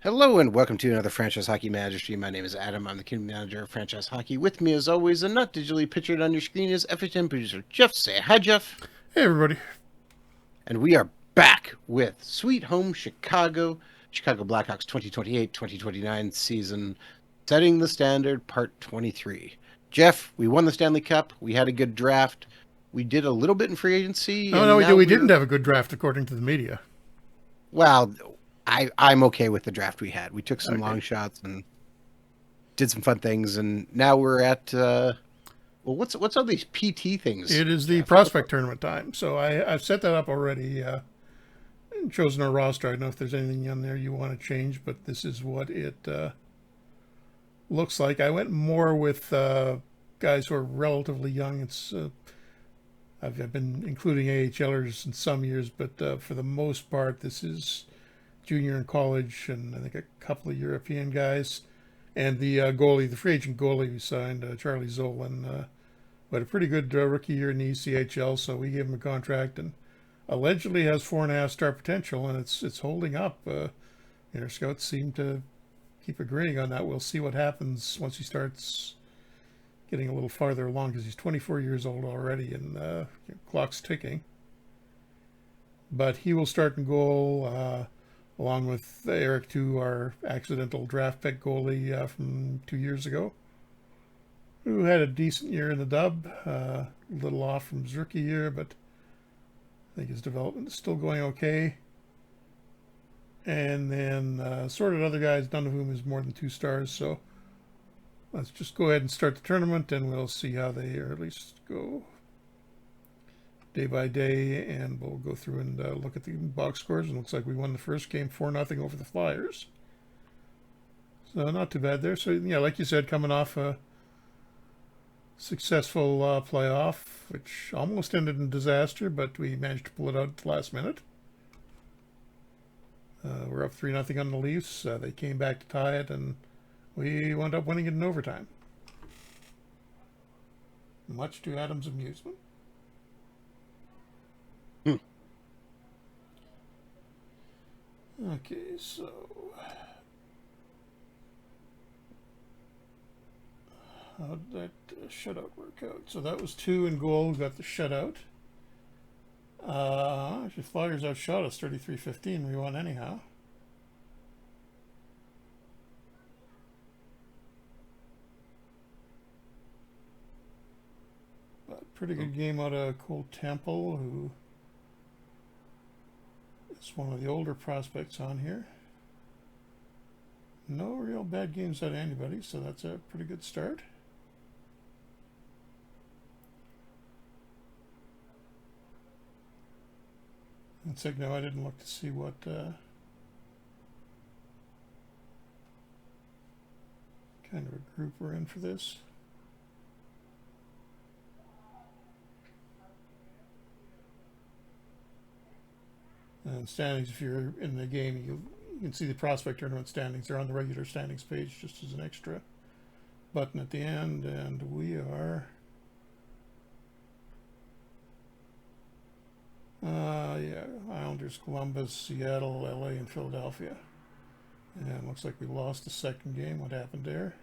Hello and welcome to another Franchise Hockey Manager stream. My name is Adam. I'm the community manager of Franchise Hockey. With me, as always, and not digitally pictured on your screen, is FHM producer Jeff. Say hi, Jeff. Hey, everybody. And we are back with Sweet Home Chicago, Chicago Blackhawks 2028-2029 season, setting the standard, part 23. Jeff, we won the Stanley Cup. We had a good draft. We did a little bit in free agency. Oh, And no, now we didn't have a good draft, according to the media. Well, I'm okay with the draft we had. We took some Okay. long shots and did some fun things, and now we're at what's all these PT things? It is the Jeff? prospect tournament time. So I've set that up already and chosen our roster. I don't know if there's anything on there you want to change, but this is what it looks like. I went more with guys who are relatively young. I've been including AHLers in some years, but for the most part, this is junior and college, and I think a couple of European guys. And the goalie, the free agent goalie we signed, Charlie Zolan, had a pretty good rookie year in the ECHL, so we gave him a contract and allegedly has 4.5-star potential, and it's holding up. Our scouts seem to keep agreeing on that. We'll see what happens once he starts getting a little farther along, because he's 24 years old already, and clock's ticking. But he will start in goal, along with Eric Tu, our accidental draft pick goalie from 2 years ago, who had a decent year in the dub, a little off from his rookie year, but I think his development is still going okay. And then sorted other guys, none of whom is more than 2 stars. So let's just go ahead and start the tournament, and we'll see how they, or at least go day by day, and we'll go through and look at the box scores. And it looks like we won the first game 4-0 over the Flyers. So not too bad there. So yeah, like you said, coming off a successful playoff, which almost ended in disaster, but we managed to pull it out at the last minute. We're up 3-0 on the Leafs. They came back to tie it, and we wound up winning it in overtime, much to Adam's amusement. Okay, so how did that shutout work out? So that was 2 in goal. We got the shutout. Actually, Flyers outshot us 33-15. We won anyhow. But pretty good game out of Cole Temple, who is one of the older prospects on here. No real bad games out of anybody, so that's a pretty good start. It's like, no, I didn't look to see what kind of a group we're in for this. And standings, if you're in the game, you can see the prospect tournament standings. They're on the regular standings page just as an extra button at the end. And we are... Islanders, Columbus, Seattle, LA, and Philadelphia. And looks like we lost the second game. What happened there?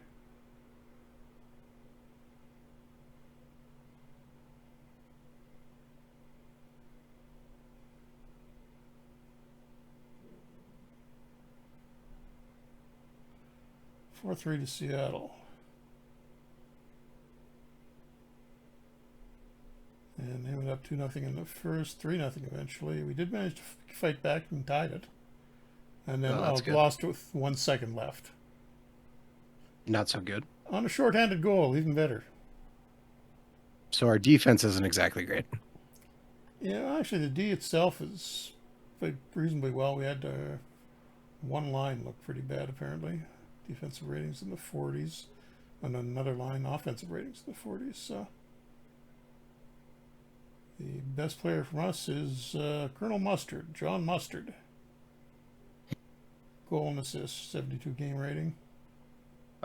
Four 3 to Seattle. And they went up 2-0 in the first, 3-0 eventually. We did manage to fight back and tied it. And then lost with 1 second left. Not so good. On a shorthanded goal, even better. So our defense isn't exactly great. Yeah, actually, the D itself is played reasonably well. We had one line look pretty bad, apparently. Defensive ratings in the 40s. And another line, offensive ratings in the 40s. So the best player from us is Colonel Mustard, John Mustard. Goal and assist, 72 game rating.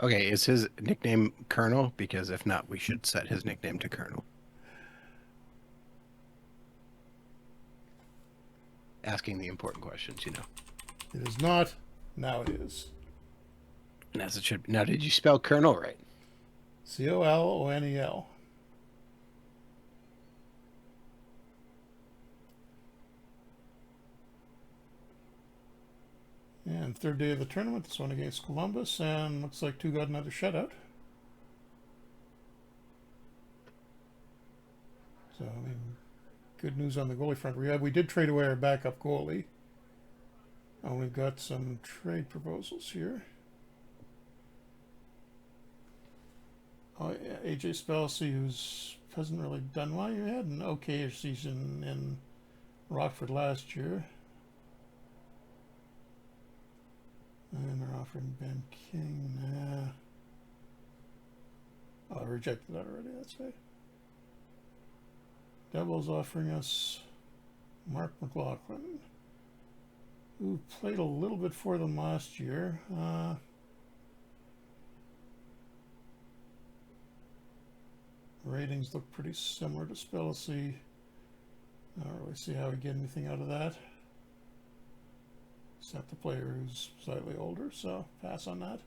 Okay, is his nickname Colonel? Because if not, we should set his nickname to Colonel. Asking the important questions, you know. It is not. Now it is. And as it should be. Now, did you spell Colonel right? Colonel. And third day of the tournament, this one against Columbus, and looks like two got another shutout. So, I mean, good news on the goalie front. We did trade away our backup goalie. And we've got some trade proposals here. Oh, yeah, AJ Spelsey, who's hasn't really done well. You had an okay season in Rockford last year. And they're offering Ben King. Oh, I rejected that already. That's right. Devils offering us Mark McLaughlin, who played a little bit for them last year. Ratings look pretty similar to Spelsey. I don't really see how we get anything out of that. Except the player who's slightly older, so pass on that.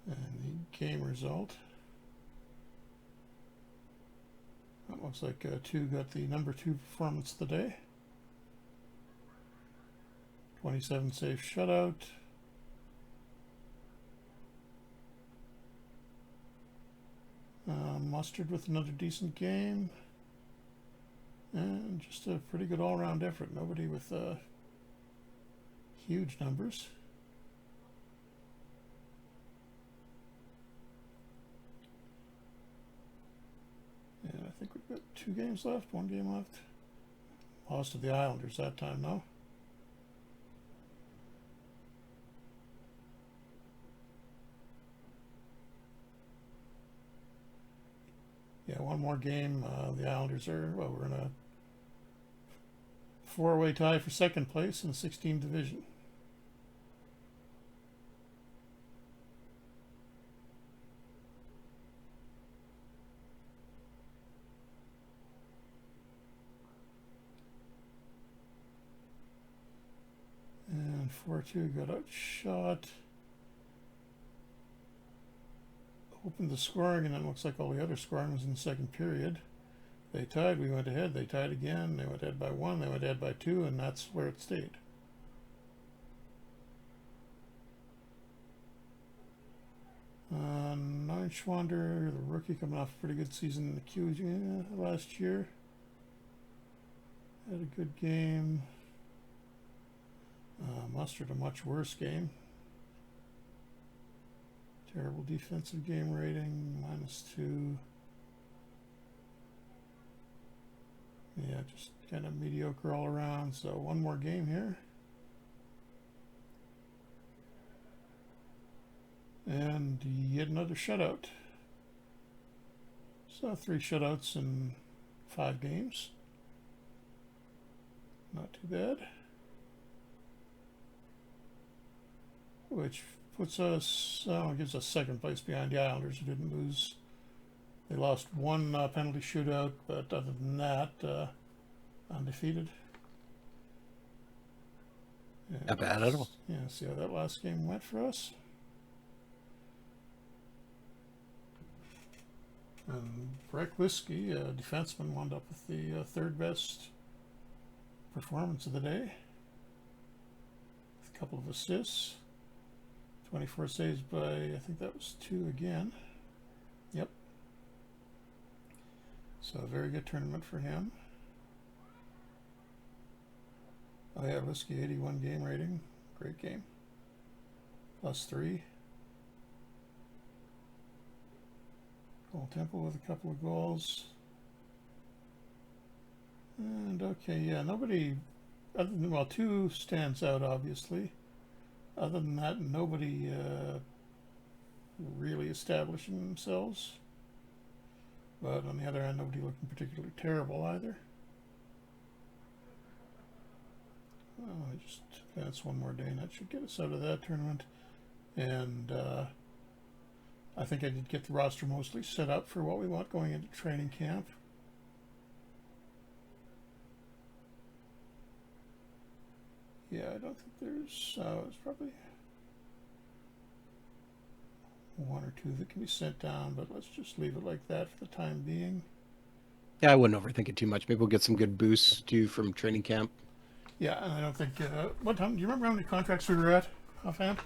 And the game result. That looks like two got the number 2 performance of the day. 27 save shutout. Mustard with another decent game. And just a pretty good all-around effort. Nobody with huge numbers. And I think we've got 2 games left, 1 game left. Lost to the Islanders that time, though. Yeah, 1 more game. The Islanders are, well, we're in a 4-way tie for second place in the 16th division. And 4-2 got outshot. Opened the scoring, and then looks like all the other scoring was in the second period. They tied, we went ahead, they tied again, they went ahead by 1, they went ahead by 2, and that's where it stayed. Neuschwander, the rookie, coming off a pretty good season in the Qs last year. Had a good game. Mustard, a much worse game. Terrible defensive game rating, -2. Yeah, just kind of mediocre all around. So 1 more game here. And yet another shutout. So 3 shutouts in 5 games. Not too bad. Which puts us, gives us second place behind the Islanders, who didn't lose. They lost 1 penalty shootout, but other than that, undefeated. And Not bad at all. Yeah, see how that last game went for us. And Bluesky, a defenseman, wound up with the 3rd best performance of the day. With a couple of assists. 24 saves by, I think that was 2 again. Yep. So a very good tournament for him. Oh yeah, Bluesky, 81 game rating. Great game. +3. Cole Temple with a couple of goals. And okay, yeah, nobody, other than, well, 2 stands out, obviously. Other than that, nobody really establishing themselves. But on the other hand, nobody looking particularly terrible either. Oh, I just advanced 1 more day, and that should get us out of that tournament. And I think I did get the roster mostly set up for what we want going into training camp. don't think there's. It's probably one or two that can be sent down, but let's just leave it like that for the time being. Yeah, I wouldn't overthink it too much. Maybe we'll get some good boosts too from training camp. Yeah, and I don't think. What time? Do you remember how many contracts we were at offhand?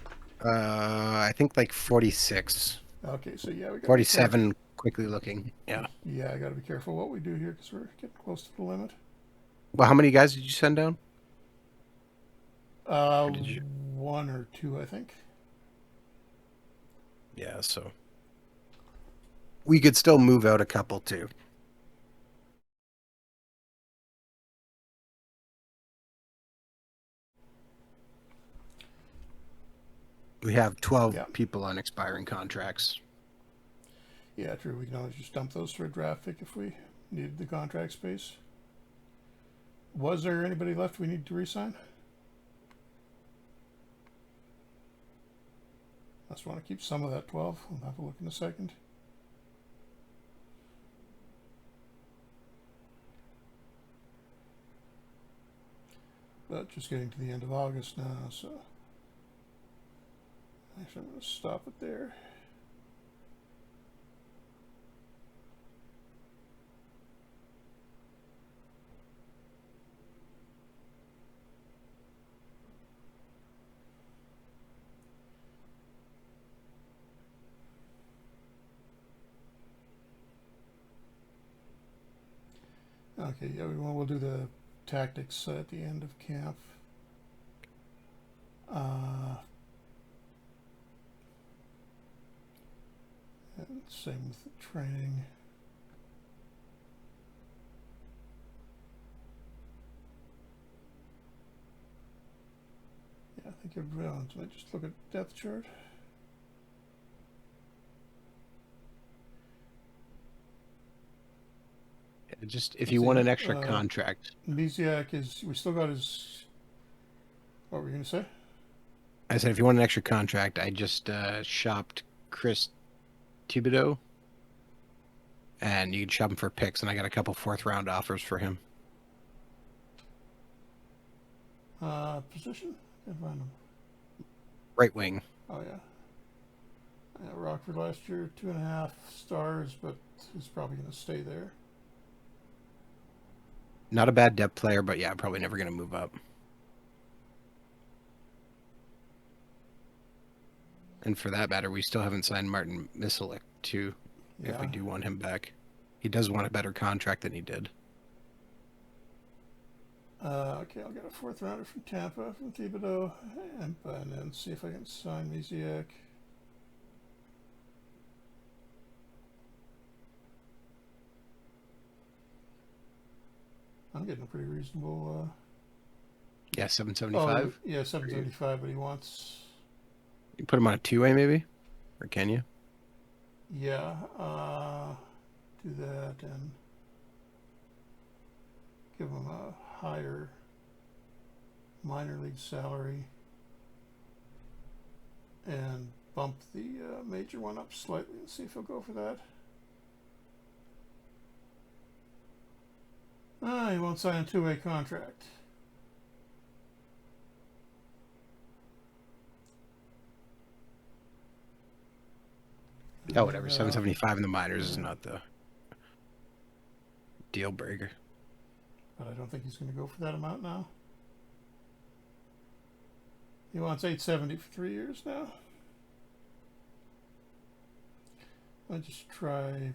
I think like 46. Okay, so yeah, we got 47 quickly looking. Yeah. Yeah, I got to be careful what we do here because we're getting close to the limit. Well, how many guys did you send down? Did you? One or two, I think. Yeah, so we could still move out a couple too. We have 12 Yeah. people on expiring contracts. Yeah, true. We can always just dump those for a draft pick if we needed the contract space. Was there anybody left we need to re-sign? I just want to keep some of that 12. We'll have a look in a second. But just getting to the end of August now, so actually I'm going to stop it there. Okay, yeah, we'll do the tactics at the end of camp. And same with the training. Yeah, I think everybody else might just look at depth chart. Just if you want an extra contract. Misiak is. We still got his. What were you going to say? I said if you want an extra contract, I just shopped Chris Thibodeau, and you can shop him for picks, and I got a couple 4th-round offers for him. Position? Can't find him. Right wing. Oh yeah. Yeah, Rockford last year, 2.5 stars, but he's probably going to stay there. Not a bad depth player, but yeah, probably never going to move up. And for that matter, we still haven't signed Martin Misilik, too, if we do want him back. He does want a better contract than he did. Okay, I'll get a 4th rounder from Tampa, from Thibodeau, and then see if I can sign Misiak. I'm getting a pretty reasonable. Yeah, 775. Oh, yeah, 775, but he wants. You put him on a 2-way, maybe, or can you? Yeah, do that and give him a higher minor league salary and bump the major one up slightly and see if he'll go for that. He won't sign a 2-way contract. Oh, whatever. 775 in the minors is not the deal breaker. But I don't think he's going to go for that amount now. He wants 870 for 3 years now. I'll just try.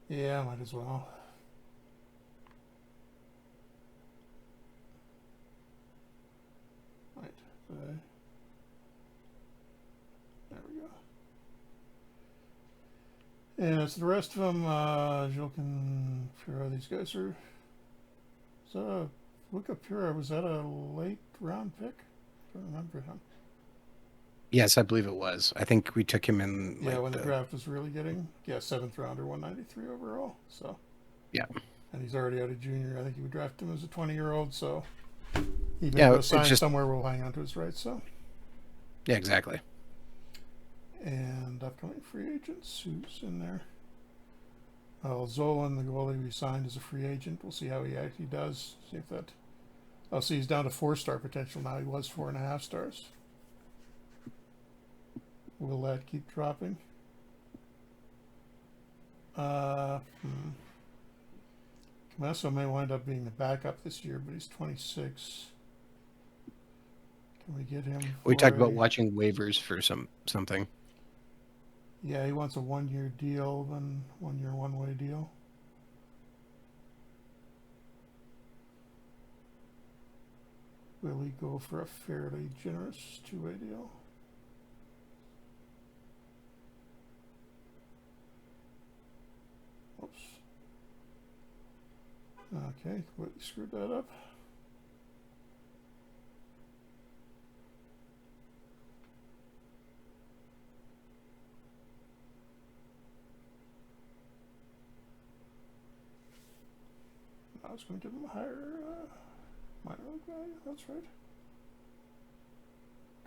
Yeah, might as well. Right. There we go. And it's the rest of them. Jilkin, Pura, these guys are. Is that a Luca Pura? Was that a late round pick? I don't remember him. Yes, I believe it was. I think we took him in. Yeah, when the draft was really getting 7th rounder, 193 overall. So. Yeah. And he's already out of junior. I think he would draft him as a 20-year-old. So. Even if he's signed somewhere, we'll hang on to his rights. So. Yeah, exactly. And upcoming free agents, who's in there? Well, Zolan, the goalie we signed as a free agent, we'll see how he actually does. See if that. Oh, see, he's down to 4-star potential now. He was 4.5 stars. Will that keep dropping? Comesso may wind up being the backup this year, but he's 26. Can we get him? We talked about watching waivers for something. Yeah, he wants a 1-year deal, then 1-year one-way deal. Will he go for a fairly generous 2-way deal? Oops. Okay, completely screwed that up. I was going to give him a higher minor league value. That's right.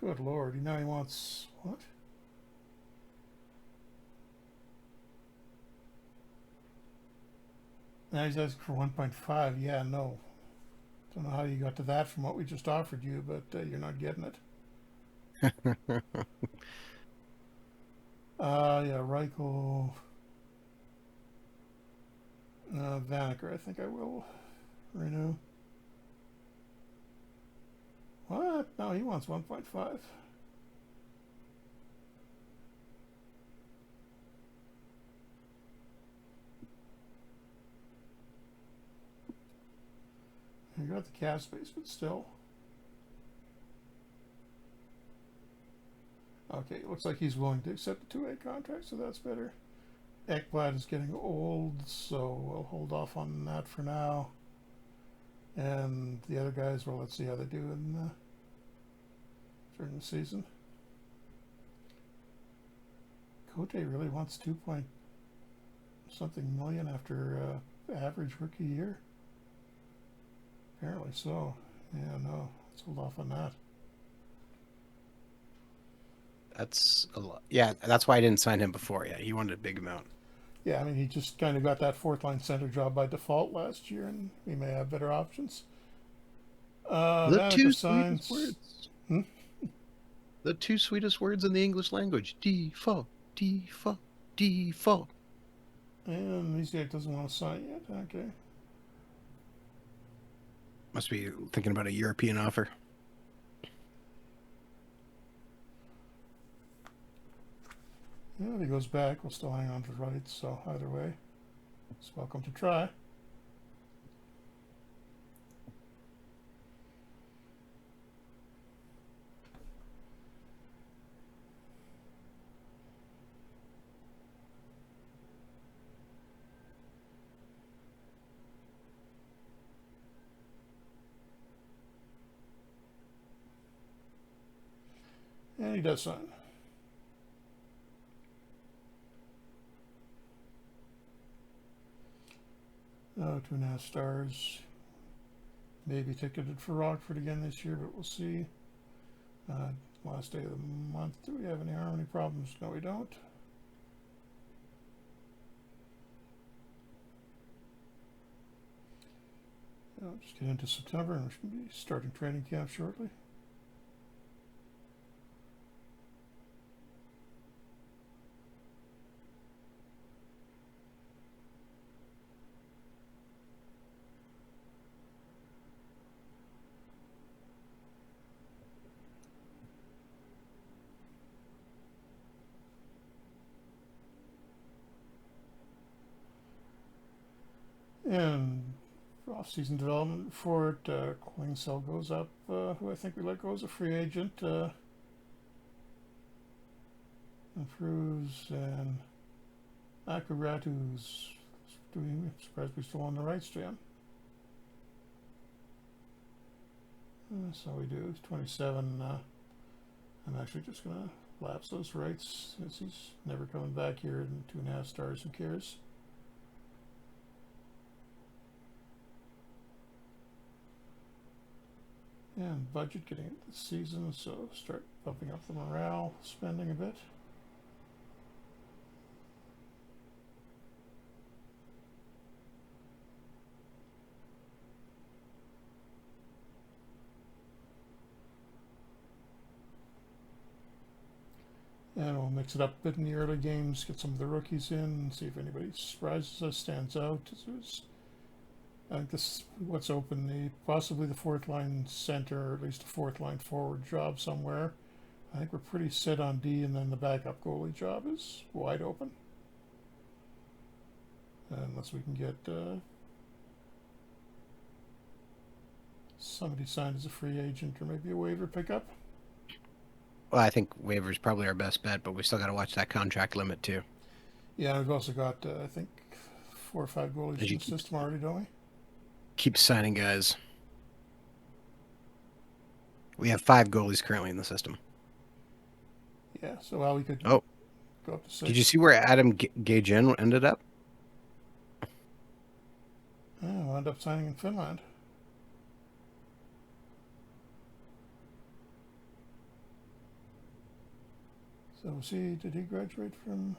Good lord, now he wants what? Now he's asking for 1.5. Yeah, no. Don't know how you got to that from what we just offered you, but you're not getting it. Yeah, Reichel. Vanacker, I think I will renew. What? No, he wants 1.5. You got the cap space, but still. Okay, it looks like he's willing to accept a 2-way contract, so that's better. Ekblad is getting old, so we'll hold off on that for now. And the other guys, well, let's see how they do in during the season. Cote really wants 2-point-something million after average rookie year. Apparently so. Yeah, no, let's hold off on that. That's a lot. Yeah, that's why I didn't sign him before. Yeah, he wanted a big amount. Yeah, I mean, he just kind of got that 4th-line center job by default last year, and we may have better options. The two sweetest signs. words. Hmm? The two sweetest words in the English language. Default, default, default. And Lisiak doesn't want to sign yet. Okay. Must be thinking about a European offer. Yeah, if he goes back, we'll still hang on to rights, so either way, it's welcome to try. And he does sign. Oh, 2.5 stars. Maybe ticketed for Rockford again this year, but we'll see. Last day of the month. Do we have any harmony problems? No, we don't. I'll just get into September and we should be starting training camp shortly. And off-season development report, Klingsell goes up, who I think we let go as a free agent, improves, and Akuratu's doing, I'm surprised we're still on the rights to him. So we do, he's 27, I'm actually just going to lapse those rights, since he's never coming back here in 2.5 stars, who cares? And budget getting into the season, so start bumping up the morale, spending a bit. mix it up a bit in the early games, get some of the rookies in, and see if anybody surprises us, stands out. I think this is what's open, possibly the fourth line center, or at least a fourth line forward job somewhere. I think we're pretty set on D, and then the backup goalie job is wide open. Unless we can get somebody signed as a free agent or maybe a waiver pickup. Well, I think waiver's probably our best bet, but we still got to watch that contract limit too. Yeah, we've also got, I think, 4 or 5 goalies in the system already, don't we? Keep signing guys. We have 5 goalies currently in the system. Yeah, so well, we could go up to 6. Did you see where Adam Gajan ended up? Yeah, we'll end up signing in Finland. So did he graduate from...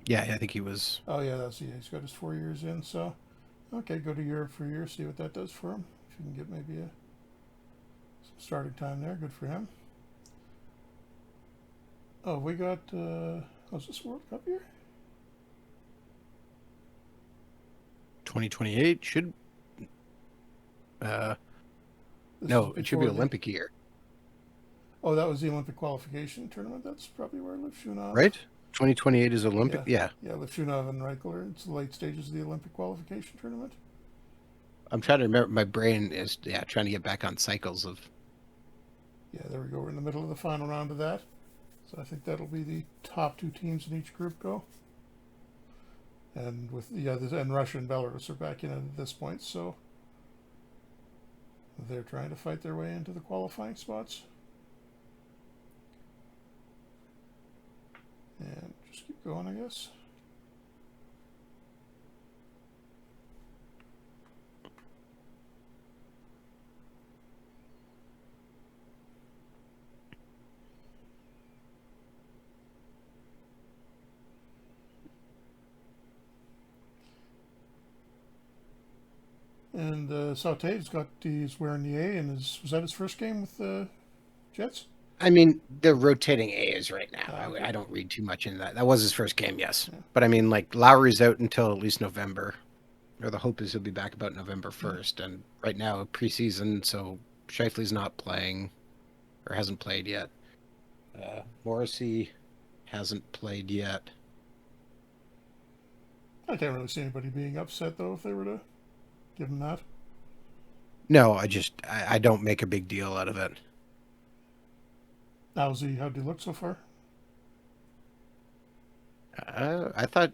Yeah, I think he was... Oh yeah, he's got his 4 years in, so... Okay, go to Europe for a year, see what that does for him. If you can get maybe some starting time there, good for him. Oh, we got... is this World Cup year? 2028 should... no, it should be Olympic year. Oh, that was the Olympic qualification tournament. That's probably where Lifshunov... Right? 2028 is Olympic? Yeah. Yeah, Lifshunov and Reichler. It's the late stages of the Olympic qualification tournament. I'm trying to remember. My brain is, trying to get back on cycles of... Yeah, there we go. We're in the middle of the final round of that. So I think that'll be the top 2 teams in each group go. And with and Russia and Belarus are back in at this point, so they're trying to fight their way into the qualifying spots. And just keep going, I guess. And he's wearing the A, and was that his first game with the Jets? I mean, they're rotating A's right now. I don't read too much into that. That was his first game, yes. Yeah. But I mean, like, Lowry's out until at least November. Or the hope is he'll be back about November 1st. And right now, preseason, so Scheifele's not playing, or hasn't played yet. Morrissey hasn't played yet. I can't really see anybody being upset, though, if they were to give him that. No, I don't make a big deal out of it. How'd he look so far? I thought...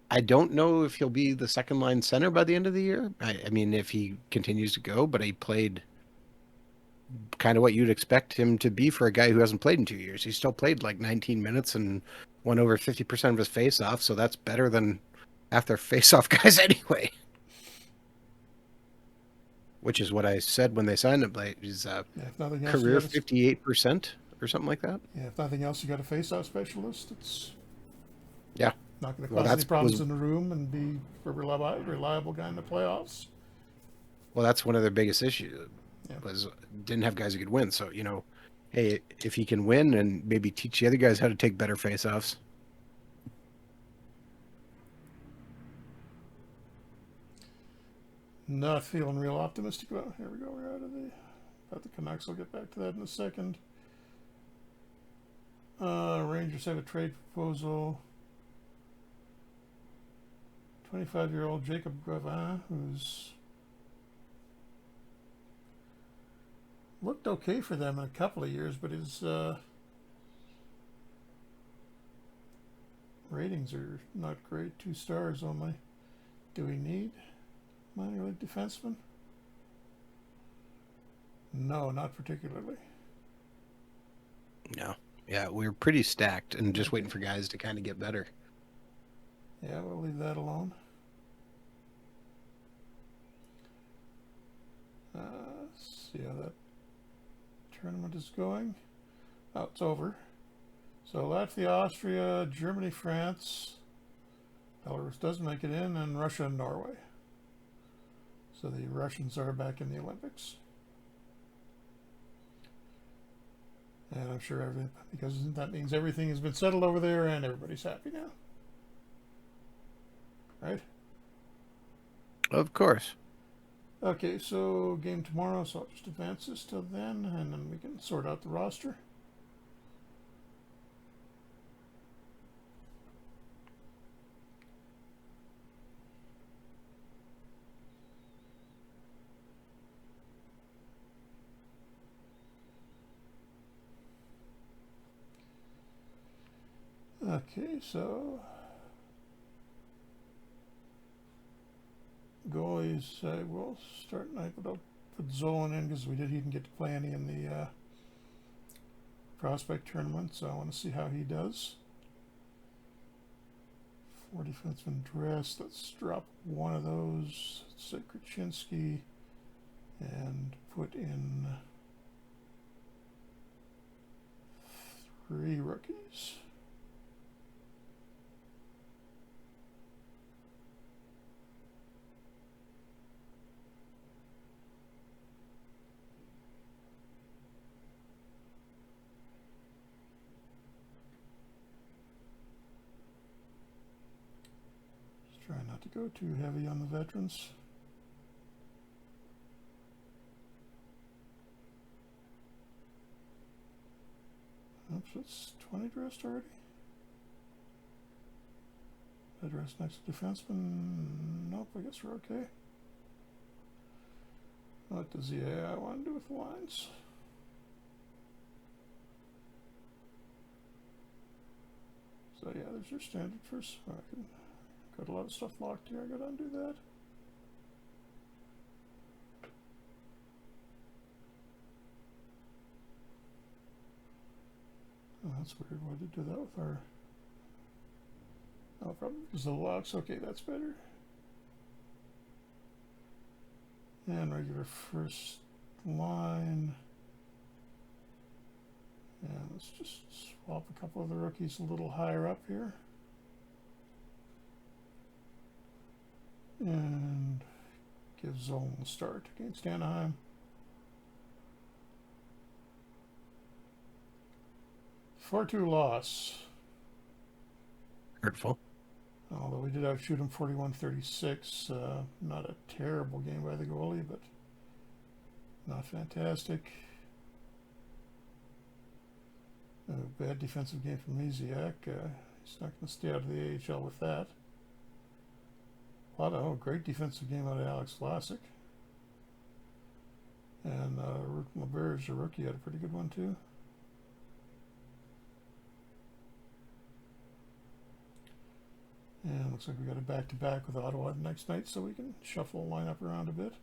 I don't know if he'll be the second line center by the end of the year. I mean, if he continues to go, but he played kind of what you'd expect him to be for a guy who hasn't played in 2 years. He still played like 19 minutes and won over 50% of his face-offs, so that's better than half their face-off guys anyway. Which is what I said when they signed him. Like, he's career 58% or something like that. Yeah, if nothing else, you got a face-off specialist. It's not going to cause any problems in the room and be a reliable guy in the playoffs. Well, that's one of their biggest issues. Was didn't have guys who could win. So, hey, if he can win and maybe teach the other guys how to take better face-offs. Not feeling real optimistic about. Here we go. We're out of the Canucks. I'll get back to that in a second. Rangers have a trade proposal. 25-year-old Jacob Gravin, who's looked okay for them in a couple of years, but his ratings are not great. 2 stars only. Do we need minor league defenseman? No, not particularly. No. Yeah, we're pretty stacked and just waiting for guys to kind of get better. Yeah, we'll leave that alone. See how that tournament is going. Oh, it's over. So Latvia, Austria, Germany, France, Belarus doesn't make it in, and Russia and Norway. So the Russians are back in the Olympics. And I'm sure because that means everything has been settled over there and everybody's happy now. Right? Of course. Okay, so game tomorrow, so I'll just advance this till then, and then we can sort out the roster. Okay, so goalies, we'll start tonight, but I'll put Zolan in because he didn't get to play any in the prospect tournament, so I want to see how he does. 4 defensemen dressed. Let's drop one of those. Let's say Krasinski and put in 3 rookies. Try not to go too heavy on the veterans. Oops, it's 20 dressed already. Address next to defenseman. Nope, I guess we're okay. What does the AI want to do with the lines? So yeah, there's your standard first. I can got a lot of stuff locked here. I gotta undo that. Oh, that's weird. Why did they do that with our... Oh, probably because of the locks. Okay, that's better. And regular first line. And let's just swap a couple of the rookies a little higher up here. And give Zolan a start against Anaheim. 4-2 loss. Hurtful. Although we did outshoot him 41-36. Not a terrible game by the goalie, but not fantastic. Bad defensive game from Misiak. He's not going to stay out of the AHL with that. Great defensive game out of Alex Vlasic. And LeBear's a rookie, had a pretty good one too. And looks like we got a back-to-back with Ottawa next night, so we can shuffle the lineup around a bit.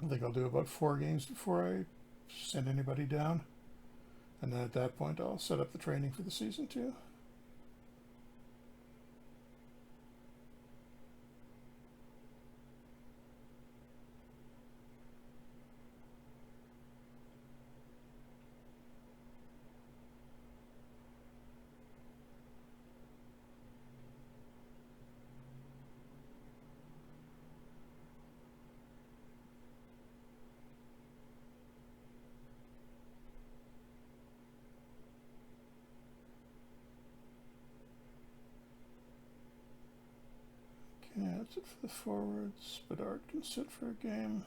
I think I'll do about 4 games before I send anybody down. And then at that point, I'll set up the training for the season too. Okay, that's it for the forwards. Bedard can sit for a game.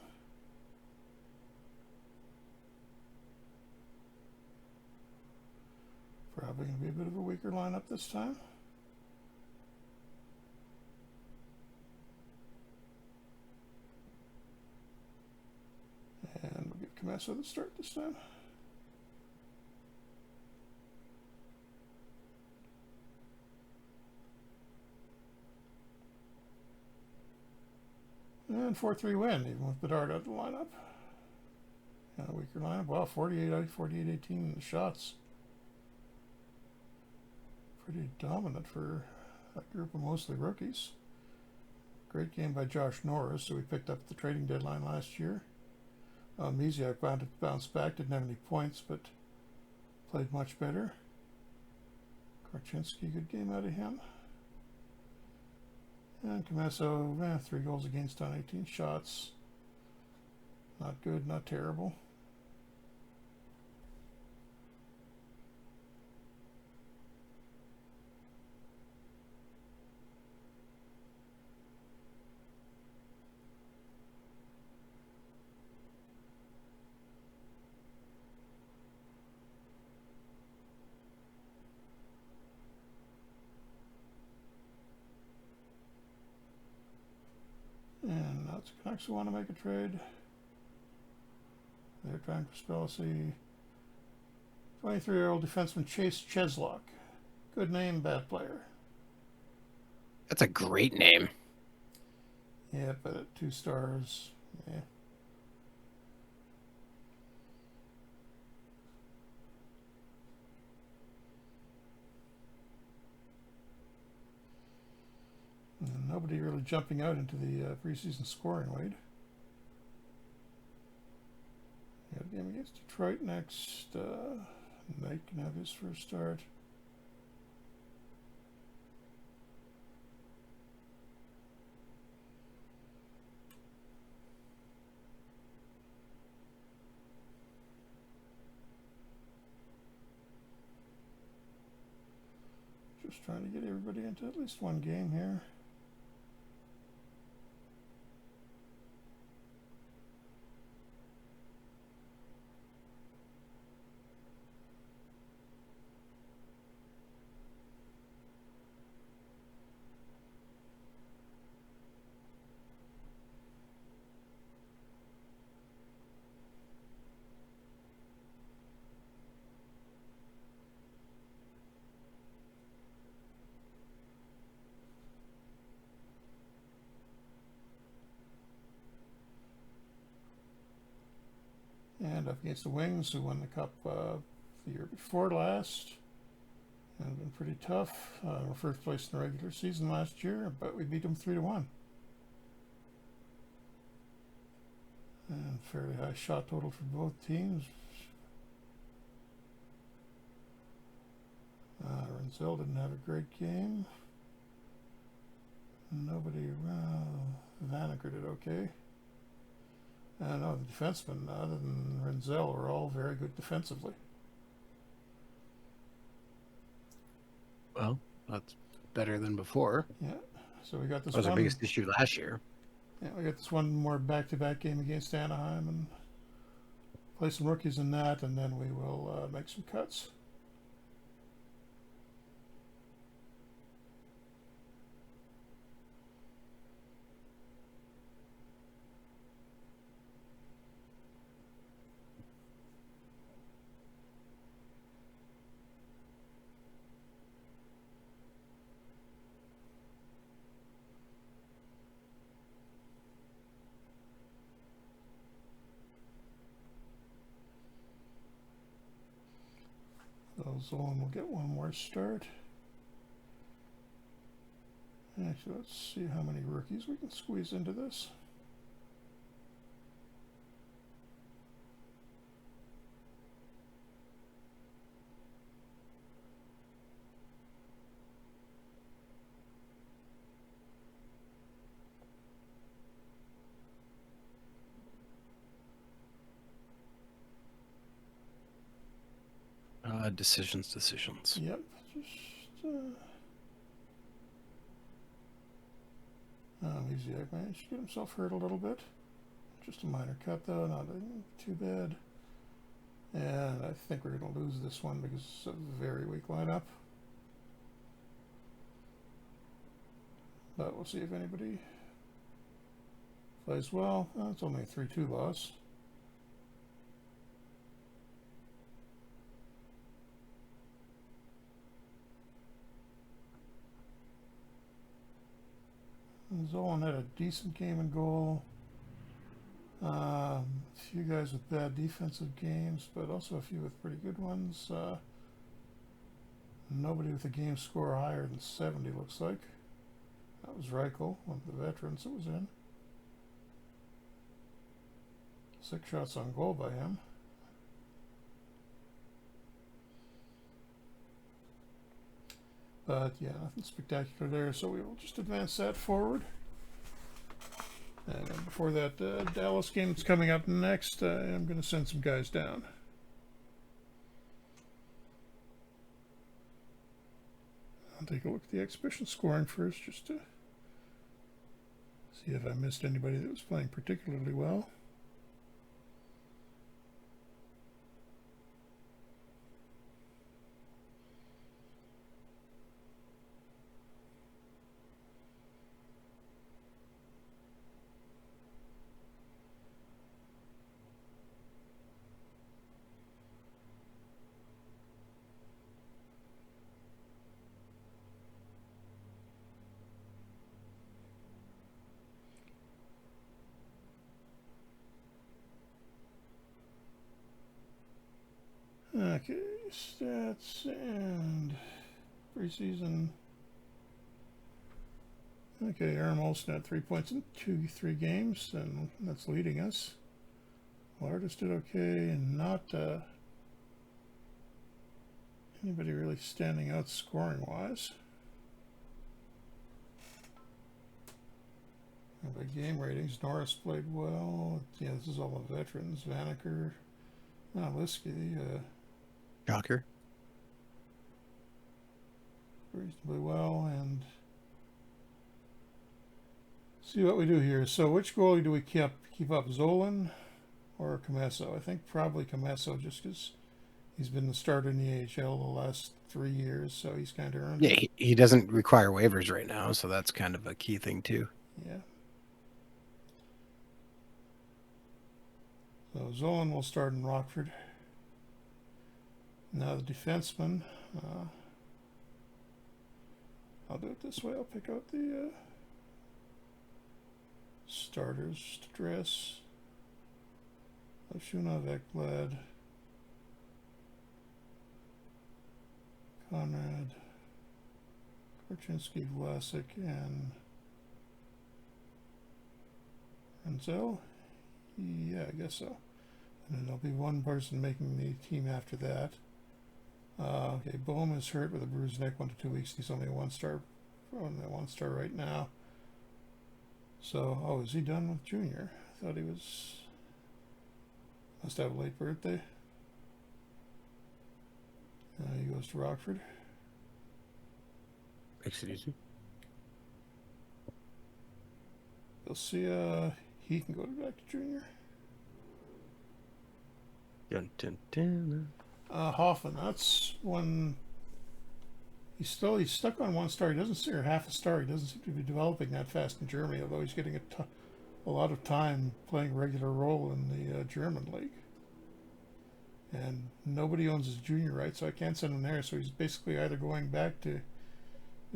Probably going to be a bit of a weaker lineup this time. And we'll give Comesso the start this time. And 4-3 win, even with Bedard out of the lineup. And a weaker lineup. Wow, 48-18 in the shots. Pretty dominant for a group of mostly rookies. Great game by Josh Norris, who we picked up at the trading deadline last year. Misiak bounced back, didn't have any points, but played much better. Korchinski, good game out of him. And Comesso, 3 goals against on 18 shots. Not good, not terrible. And now it's the Canucks who want to make a trade. They're trying for Spellacy. 23-year-old defenseman Chase Cheslock. Good name, bad player. That's a great name. Yeah, but at 2 stars, yeah. And nobody really jumping out into the preseason scoring lead. Got a game against Detroit next. Knight can have his first start. Just trying to get everybody into at least one game here. And up against the Wings, who won the Cup the year before last. And been pretty tough. We're first place in the regular season last year, but we beat them 3-1. And fairly high shot total for both teams. Renzel didn't have a great game. Nobody, Vanaker did okay. No, the defensemen, other than Renzel, were all very good defensively. Well, that's better than before. Yeah, so we got this That was one. our biggest issue last year. Yeah, we got this one more back-to-back game against Anaheim and play some rookies in that, and then we will make some cuts. Zolan will get one more start. Actually, let's see how many rookies we can squeeze into this. Decisions. Yep, just easy. I managed to get himself hurt a little bit. Just a minor cut though, not too bad. And I think we're going to lose this one because it's a very weak lineup. But we'll see if anybody plays well. It's only a 3-2 loss. Zolan had a decent game in goal. A few guys with bad defensive games, but also a few with pretty good ones. Nobody with a game score higher than 70, looks like. That was Reichel, one of the veterans that was in. 6 shots on goal by him. But yeah, nothing spectacular there, so we will just advance that forward. And before that Dallas game that's coming up next, I'm going to send some guys down. I'll take a look at the exhibition scoring first, just to see if I missed anybody that was playing particularly well. Okay, stats and preseason. Okay, Aaron Molson had 3 points in 3 games, and that's leading us. Lardis did okay, and not anybody really standing out scoring-wise. By game ratings, Norris played well. Yeah, this is all the veterans. Vanacker, Bluesky, Shocker. reasonably well, and see what we do here. So which goalie do we keep up, Zolan or Comesso? I think probably Comesso, just because he's been the starter in the AHL the last 3 years, so he's kind of earned it. Yeah, he doesn't require waivers right now, so that's kind of a key thing too. Yeah. So Zolan will start in Rockford. Now the defenseman. I'll do it this way. I'll pick out the starters to dress. Lashunov, Ekblad, Conrad, Korchinski, Vlasic, and Renzel. Yeah, I guess so. And then there'll be one person making the team after that. Okay, Bohm is hurt with a bruised neck, 1 to 2 weeks. He's only a 1-star, right now. So, oh, is he done with junior? I thought he was. Must have a late birthday. He goes to Rockford. Makes it easy. You'll see. He can go back to junior. Dun, dun, dun. Hoffman, that's one. He's stuck on 1 star. He doesn't see or half a star. He doesn't seem to be developing that fast in Germany, although he's getting a lot of time playing a regular role in the German league. And nobody owns his junior rights, so I can't send him there. So he's basically either going back to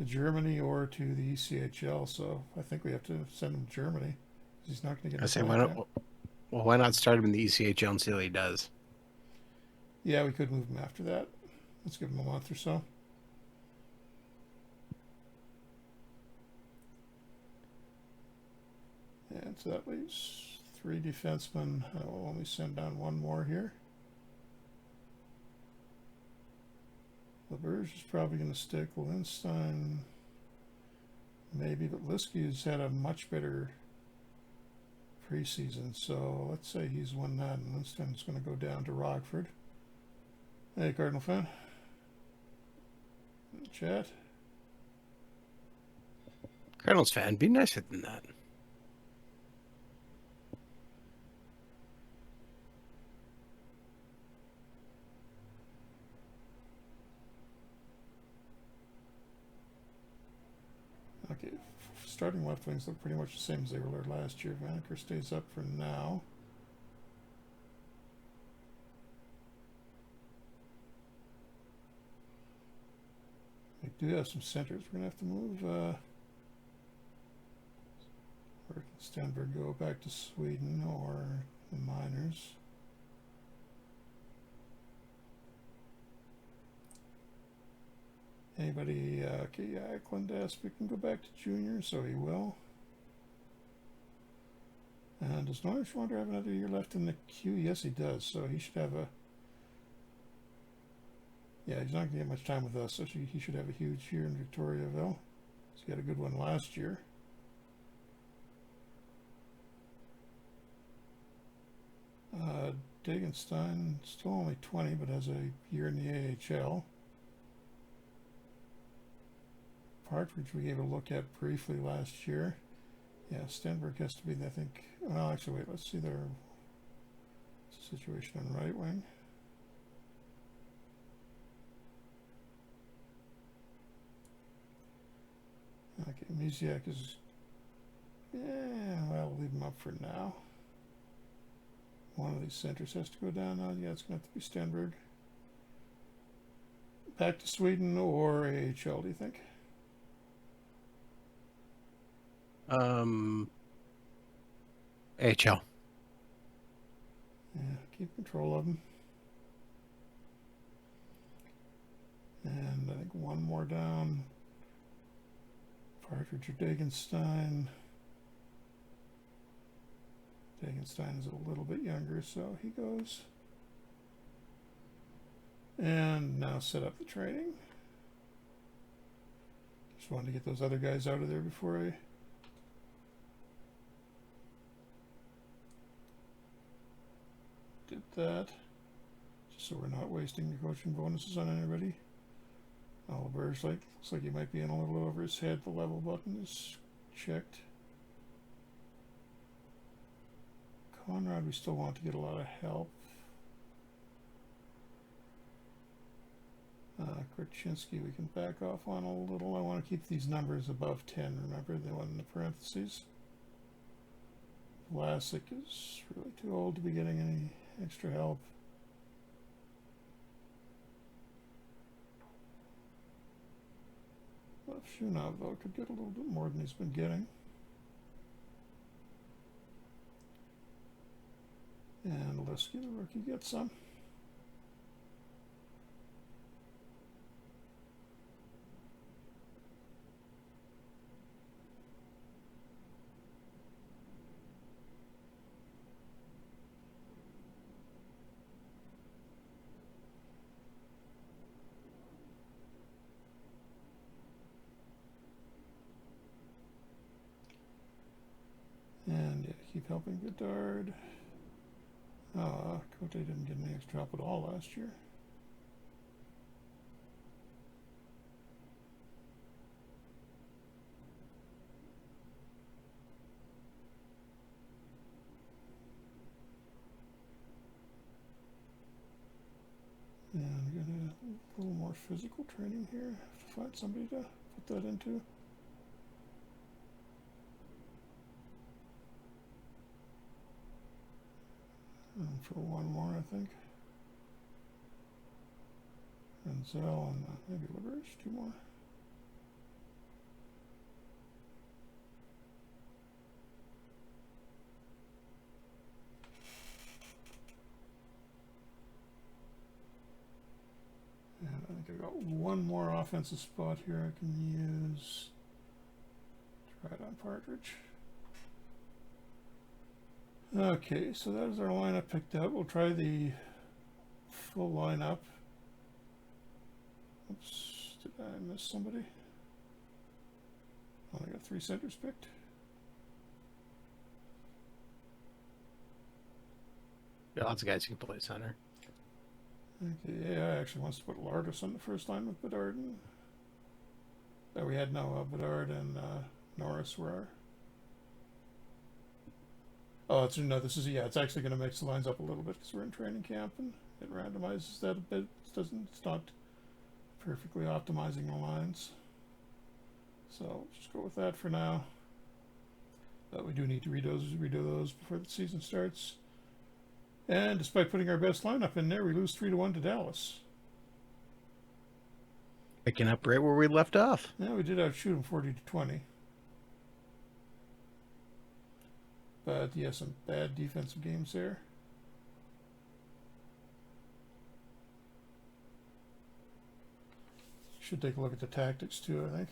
Germany or to the ECHL. So I think we have to send him to Germany. He's not going to get. I say, why not start him in the ECHL and see what he does? Yeah, we could move him after that. Let's give him a month or so. And so that leaves 3 defensemen. I will only send down 1 more here. LaBerge is probably going to stick. Lindstein, maybe, but Bluesky's had a much better preseason. So let's say he's won that, and Lindstein's going to go down to Rockford. Hey, Cardinal fan. Chat. Cardinals fan, be nicer than that. Okay, starting left wings look pretty much the same as they were last year. Vanacker stays up for now. We do have some centers we're going to have to move. Or can Stenberg go back to Sweden or the minors? Anybody? Okay, yeah, Clendasp can go back to junior, so he will. And does Norris Wander have another year left in the queue? Yes, he does. So he should have Yeah, he's not going to get much time with us, so he should have a huge year in Victoriaville. He's got a good one last year. Dagenstein, still only 20, but has a year in the AHL. Partridge we gave a look at briefly last year. Yeah, Stenberg has to be, I think, well, actually, wait, let's see their situation on right wing. Okay, Misiak is, yeah, well, leave him up for now. One of these centers has to go down now. Yeah, it's going to have to be Stenberg. Back to Sweden or AHL, do you think? AHL. Yeah, keep control of him. And I think one more down. Partridge or Dagenstein. Dagenstein is a little bit younger, so he goes. And now set up the training. Just wanted to get those other guys out of there before I did that. Just so we're not wasting the coaching bonuses on anybody. Oliver's looks like he might be in a little over his head. The level button is checked. Conrad, we still want to get a lot of help. Korchinski, we can back off on a little. I want to keep these numbers above 10. Remember the one in the parentheses. Vlasic is really too old to be getting any extra help. Well, Shunov, though, could get a little bit more than he's been getting. And Bluesky, the rookie, gets some. And yeah, keep helping Bedard. Cote didn't get any extra help at all last year. And I'm gonna a little more physical training here. Have to find somebody to put that into. And for one more, I think. Renzel and maybe LaBerge, 2 more. And I think I got one more offensive spot here I can use. Try it on Partridge. Okay, so that is our lineup picked out. We'll try the full lineup. Oops, did I miss somebody? Only got 3 centers picked. Yeah, lots of guys who can play center. Okay, yeah, I actually wants to put Lardis on the first line with Bedard and we had no Bedard and Norris were our. Oh, it's no. This is it's actually going to mix the lines up a little bit because we're in training camp and it randomizes that a bit. It's not perfectly optimizing the lines, so just go with that for now. But we do need to redo those before the season starts. And despite putting our best lineup in there, we lose 3-1 to Dallas. Picking up right where we left off. Yeah, we did outshoot them 40-20. But yeah, some bad defensive games there. Should take a look at the tactics too, I think.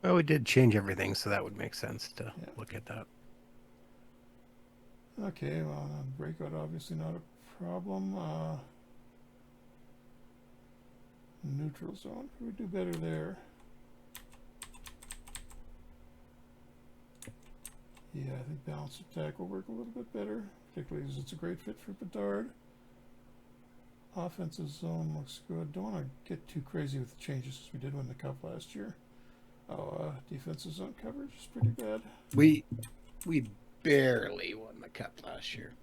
Well, we did change everything, so that would make sense to Yeah. look at that. Okay, well, breakout obviously not a problem. Neutral zone, could we do better there? Yeah, I think balance attack will work a little bit better, particularly as it's a great fit for Bedard. Offensive zone looks good. Don't want to get too crazy with the changes as we did win the cup last year. Oh, defensive zone coverage is pretty bad. We barely won the cup last year.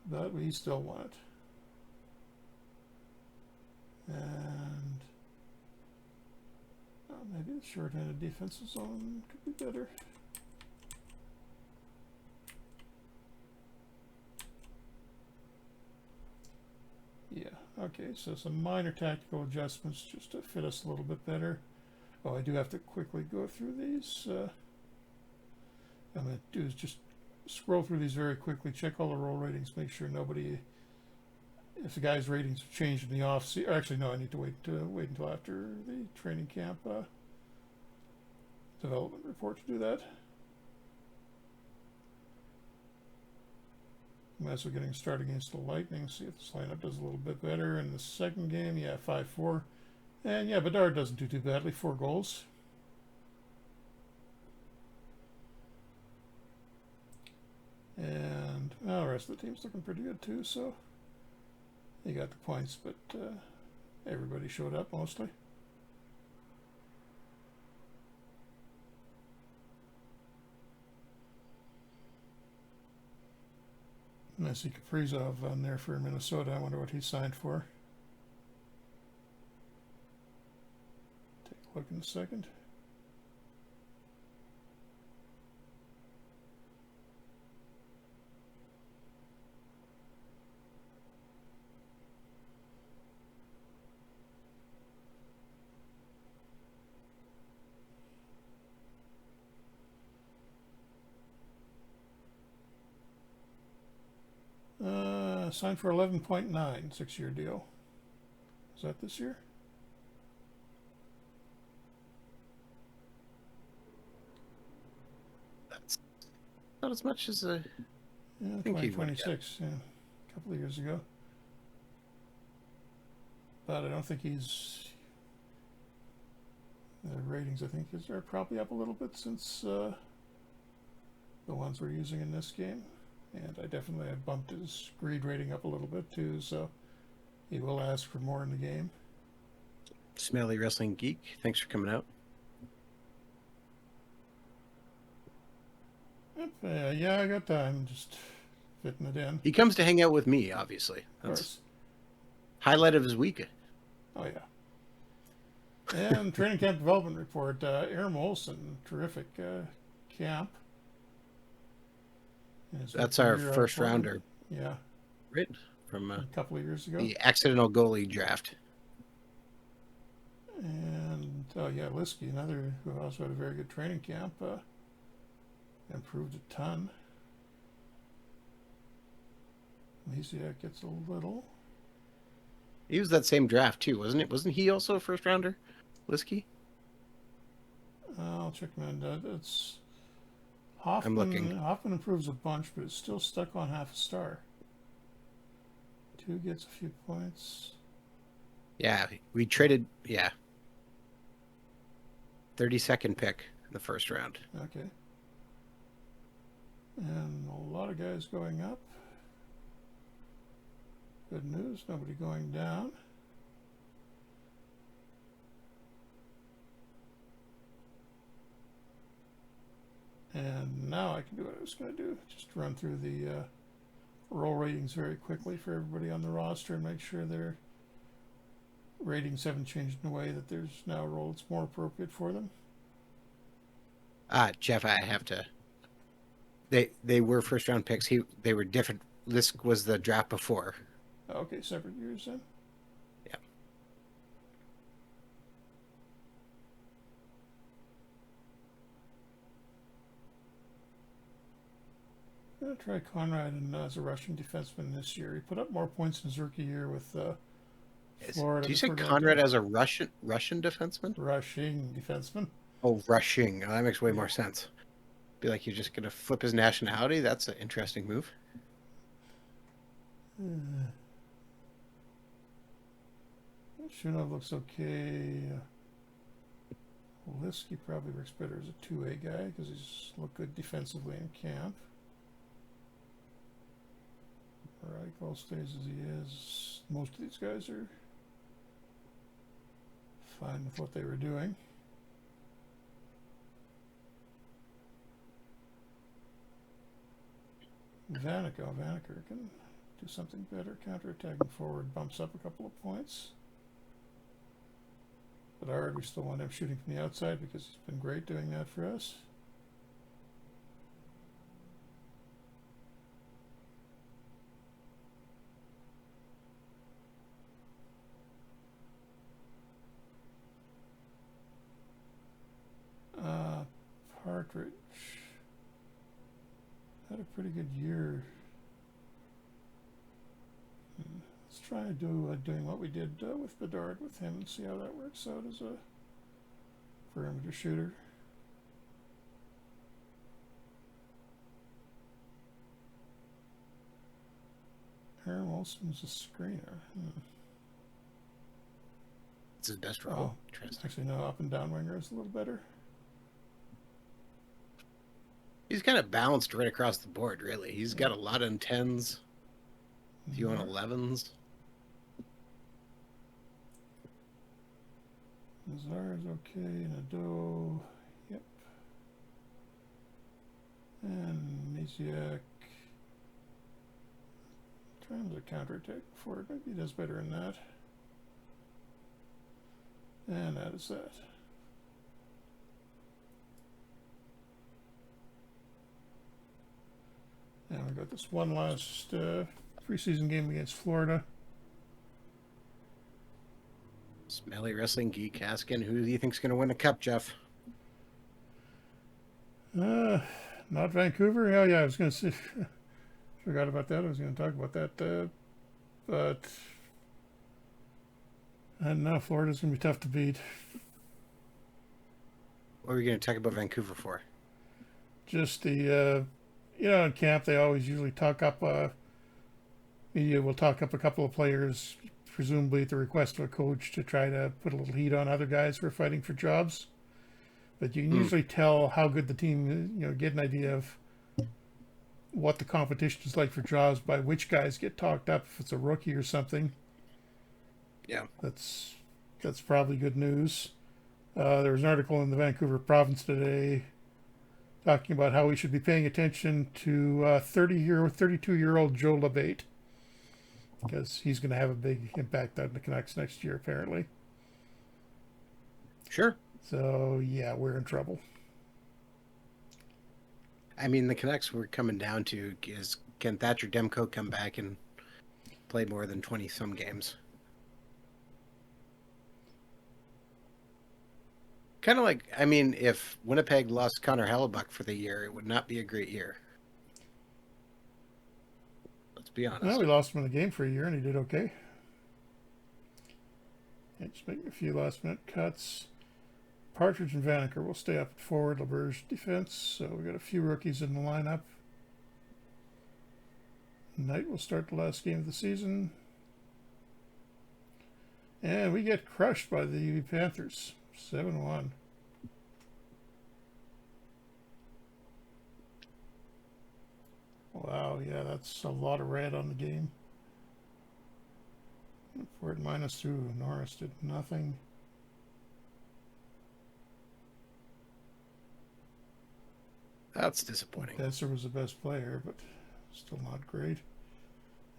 But we still won it. And maybe the short-handed defensive zone could be better. Yeah, okay, so some minor tactical adjustments just to fit us a little bit better. Oh, I do have to quickly go through these. I'm going to do is just scroll through these very quickly, check all the role ratings, make sure nobody, if the guy's ratings have changed in the off season. Actually, no, I need to wait until after the training camp development report to do that. I'm also getting started against the Lightning, see if this lineup does a little bit better. In the second game, yeah, 5-4. And yeah, Bedard doesn't do too badly, 4 goals. And the rest of the team's looking pretty good too, so they got the points, but everybody showed up mostly. And I see Kaprizov on there for Minnesota. I wonder what he signed for. Take a look in a second. Signed for 11.9, 6-year deal. Is that this year? That's not as much as I Yeah, think you would get. 2026, yeah, a couple of years ago. But I don't think he's. The ratings, I think, are probably up a little bit since the ones we're using in this game. And I definitely have bumped his greed rating up a little bit too, so he will ask for more in the game. Smelly Wrestling Geek, thanks for coming out. Yeah, I got time, just fitting it in. He comes to hang out with me, obviously. Of course. Highlight of his week. Oh, yeah. And training camp development report. Aram Olsen, terrific camp. That's our first rounder. Yeah. Right? From a couple of years ago. The accidental goalie draft. And, oh, yeah, Bluesky, another who also had a very good training camp. Improved a ton. Lisiak gets a little. He was that same draft too, wasn't it? Wasn't he also a first rounder, Bluesky? I'll check him out. It's Hoffman. I'm looking. Hoffman improves a bunch, but it's still stuck on half a star. 2 gets a few points. Yeah, we traded. Yeah, 32nd pick in the first round. Okay. And a lot of guys going up. Good news, nobody going down. And now I can do what I was going to do. Just run through the role ratings very quickly for everybody on the roster and make sure their ratings haven't changed in a way that there's now a role that's more appropriate for them. Jeff, I have to. They were first round picks. They were different. This was the draft before. Okay, separate years then. Yeah. I'm going to try Conrad as a Russian defenseman this year. He put up more points in his rookie year with Florida. Do you That's say where we're going Conrad to. as a Russian defenseman? Rushing defenseman. Oh, rushing. Oh, that makes way Yeah. more sense. Be like you're just gonna flip his nationality. That's an interesting move. Shunov looks okay. Bluesky probably works better as a two-way guy because he's looked good defensively in camp. Reichel stays as he is. Most of these guys are fine with what they were doing. Vanacker can do something better. Counterattacking forward bumps up a couple of points. Bedard, we still want him shooting from the outside because he's been great doing that for us. Partridge had a pretty good year. Let's try doing what we did with Bedard with him and see how that works out as a perimeter shooter. Aaron Wilson's a screener. It's his best role. Oh, interesting. Actually, no, up and down winger is a little better. He's kind of balanced right across the board, really. He's got a lot of 10s, a few on 11s. Nazar's okay. Nadeau, yep. And Misiak. Trying to counterattack forward. Maybe he does better in that. And that is that. And we got this one last preseason game against Florida. Smelly Wrestling, Guy Kaskin. Who do you think's going to win the cup, Jeff? Not Vancouver. Oh yeah, I was going to say. Forgot about that. I was going to talk about that, but I don't know. Florida's going to be tough to beat. What are we going to talk about Vancouver for? Just the, in camp they always usually talk up. Media will talk up a couple of players, presumably at the request of a coach, to try to put a little heat on other guys who are fighting for jobs. But you can usually tell how good the team is, get an idea of what the competition is like for jobs by which guys get talked up. If it's a rookie or something, yeah, that's probably good news. There was an article in the Vancouver Province today talking about how we should be paying attention to 32-year-old Joe Labate, because he's going to have a big impact on the Canucks next year, apparently. Sure. So, yeah, we're in trouble. I mean, the Canucks were coming down to, can Thatcher Demko come back and play more than 20-some games? Kind of like, I mean, if Winnipeg lost Connor Hellebuck for the year, it would not be a great year. Let's be honest. Well, we lost him in a game for a year, and he did okay. Yeah, just making a few last-minute cuts. Partridge and Vanacker will stay up at forward. LeBerge defense. So we got a few rookies in the lineup. Knight will start the last game of the season. And we get crushed by the Panthers. 7-1. Wow, yeah, that's a lot of red on the game. Ford -2. Norris did nothing. That's disappointing. Besser was the best player, but still not great.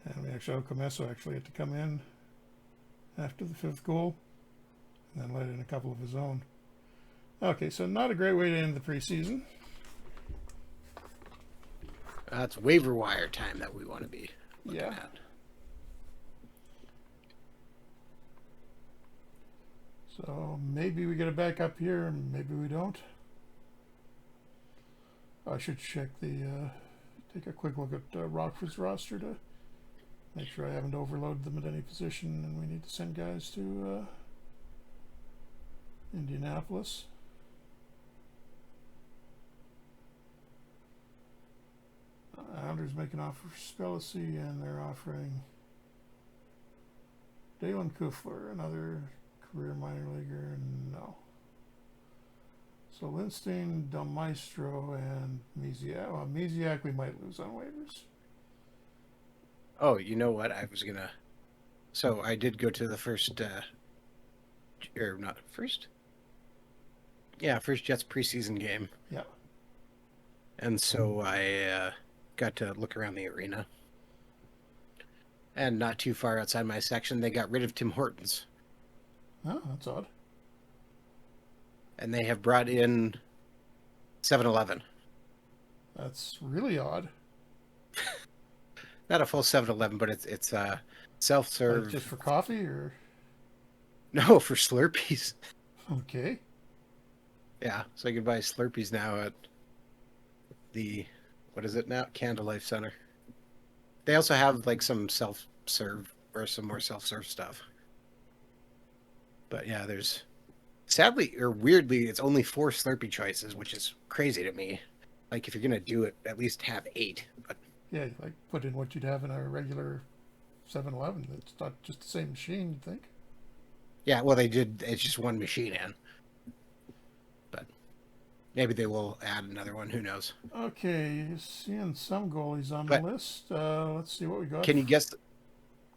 And we actually, Comesso actually had to come in after the 5th goal and then let in a couple of his own. Okay, so not a great way to end the preseason. That's waiver wire time that we want to be looking at. So maybe we get it back up here, and maybe we don't. I should check take a quick look at Rockford's roster to Make sure I haven't overloaded them at any position, and we need to send guys to Indianapolis. Islanders make an offer for Spellacy, and they're offering Dalen Kufler, another career minor leaguer. No. So Lindstein, Del Maestro, and Misiak. Well, Misiak we might lose on waivers. Oh, you know what? So I did go to the first, or not first? Yeah, first Jets preseason game. Yeah. And so I got to look around the arena. And not too far outside my section, they got rid of Tim Hortons. Oh, that's odd. And they have brought in 7-Eleven. That's really odd. Not a full 7-Eleven, but it's self-serve. Like just for coffee, or? No, for Slurpees. Okay. Yeah, so you can buy Slurpees now at the, what is it now? Canada Life Center. They also have like some self-serve or some more self-serve stuff. But yeah, there's sadly or weirdly, it's only 4 Slurpee choices, which is crazy to me. Like if you're gonna do it, at least have 8. But yeah, like put in what you'd have in a regular 7-Eleven. It's not just the same machine, you'd think. yeah, well they did. It's just one machine in. But maybe they will add another one. Who knows? Okay, seeing some goalies on But the list. Let's see what we got. Can you guess?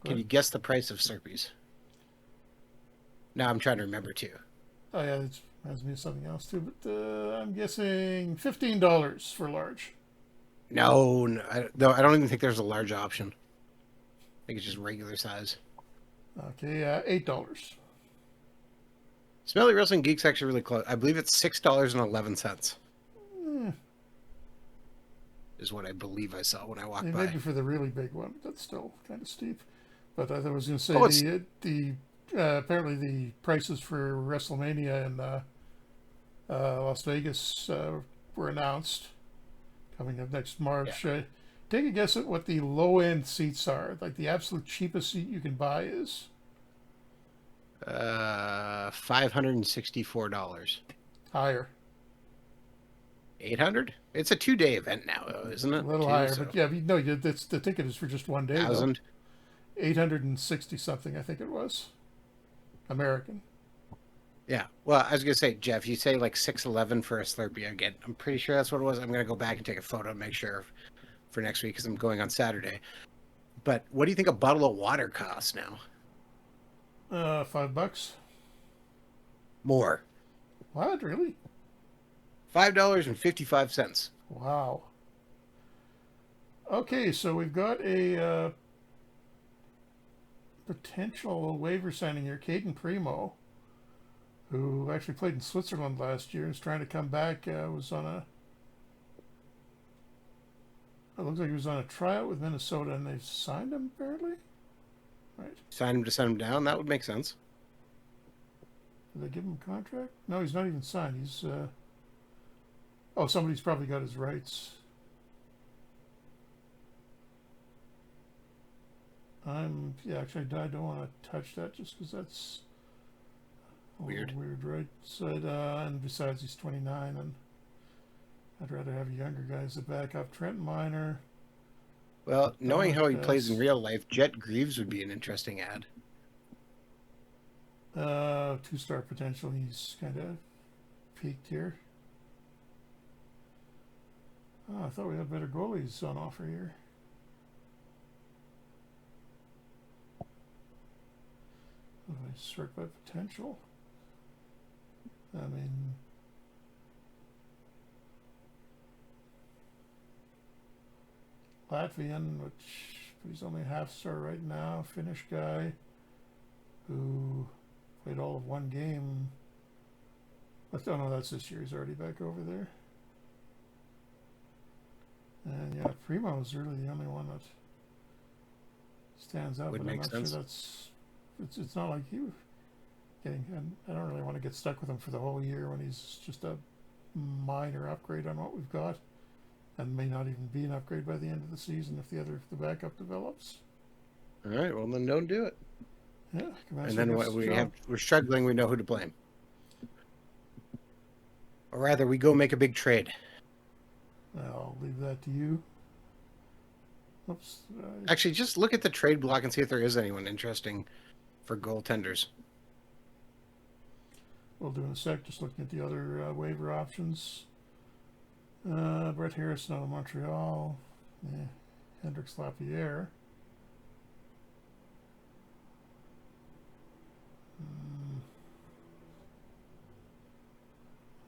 Can you guess the price of Slurpees? Now I'm trying to remember too. Oh yeah, it reminds me of something else too. But I'm guessing $15 for large. No, I don't even think there's a large option. I think it's just regular size. Okay, $8. Smelly Wrestling Geek's actually really close. I believe it's $6.11. Is what I believe I saw when I walked by. Maybe for the really big one, but that's still kind of steep. But I was going to say the apparently the prices for WrestleMania in Las Vegas were announced coming up next March. Yeah. Take a guess at what the low end seats are. Like the absolute cheapest seat you can buy is. $564. Higher. 800? It's a 2-day event now, though, isn't it? A little higher, but yeah, that's the ticket is for just one day. 1,000. 860 something, I think it was. American. Yeah. Well, I was gonna say, Jeff, you say like 611 for a Slurpee again. I'm pretty sure that's what it was. I'm gonna go back and take a photo and make sure for next week because I'm going on Saturday. But what do you think a bottle of water costs now? $5. More. What? Really? $5.55. Wow. Okay, so we've got a potential waiver signing here. Caden Primo, who actually played in Switzerland last year, is trying to come back. Was on a. It looks like he was on a tryout with Minnesota, and they've signed him apparently. Right. Sign him to send him down. That would make sense. Did they give him a contract? No, he's not even signed. He's. Oh, somebody's probably got his rights. Actually, I don't want to touch that just because that's Weird. Weird, right? So, and besides, he's 29, and I'd rather have younger guys to back up. Trent Miner. Well, knowing how he plays in real life, Jet Greaves would be an interesting ad. 2-star potential. He's kind of peaked here. Oh, I thought we had better goalies on offer here. If I sort by potential, I mean, Latvian, which he's only a half-star right now. Finnish guy who played all of one game. Oh no, that's this year. He's already back over there. And yeah, Primo is really the only one that stands out. Would but make I'm not sense. sure that's. It's not like he getting. I don't really want to get stuck with him for the whole year when he's just a minor upgrade on what we've got, and may not even be an upgrade by the end of the season if the backup develops. All right, well then don't do it. Yeah, And Kaminsky then gets the job. we're struggling. We know who to blame, or rather, we go make a big trade. I'll leave that to you. Oops. Actually, just look at the trade block and see if there is anyone interesting for goaltenders. We'll do in a sec. Just looking at the other waiver options. Brett Harrison out of Montreal. Yeah. Hendrix Lapierre.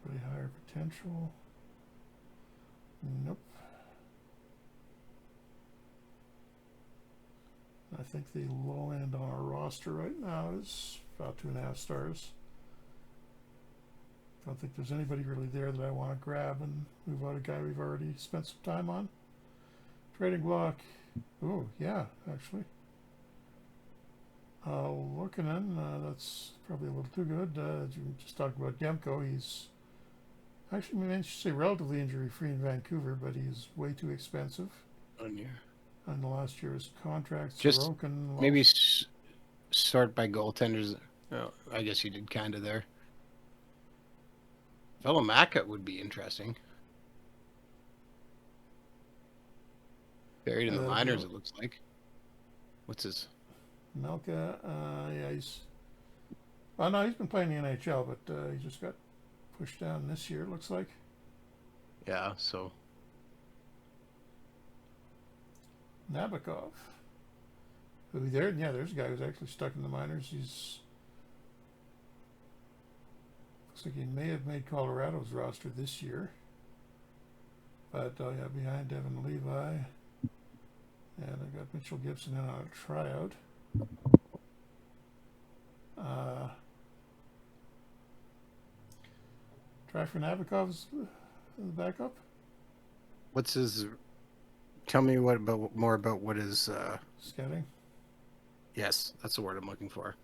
Pretty higher potential. Nope. I think the low end on our roster right now is about 2.5 stars. Don't think there's anybody really there that I want to grab and move out a guy we've already spent some time on. Trading block. Oh, yeah, actually. Looking in, that's probably a little too good. You just talked about Demko. He's actually, I should say relatively injury-free in Vancouver, but he's way too expensive. On your And the last year's contract, just Sorokin. maybe sort by goaltenders. Oh, I guess you did kind of there. Velomaka would be interesting. Buried in the minors, it looks like. What's his? Melka, yeah, he's. Oh no, he's been playing the NHL, but he just got pushed down this year. It looks like. Yeah, so Nabokov. Who there? Yeah, there's a guy who's actually stuck in the minors. He's. Looks like he may have made Colorado's roster this year. But yeah, behind Devin Levi. And I got Mitchell Gibson in on a tryout. Try for Nabokov's backup. what's his? Tell me more about what is. Scouting. Yes, that's the word I'm looking for.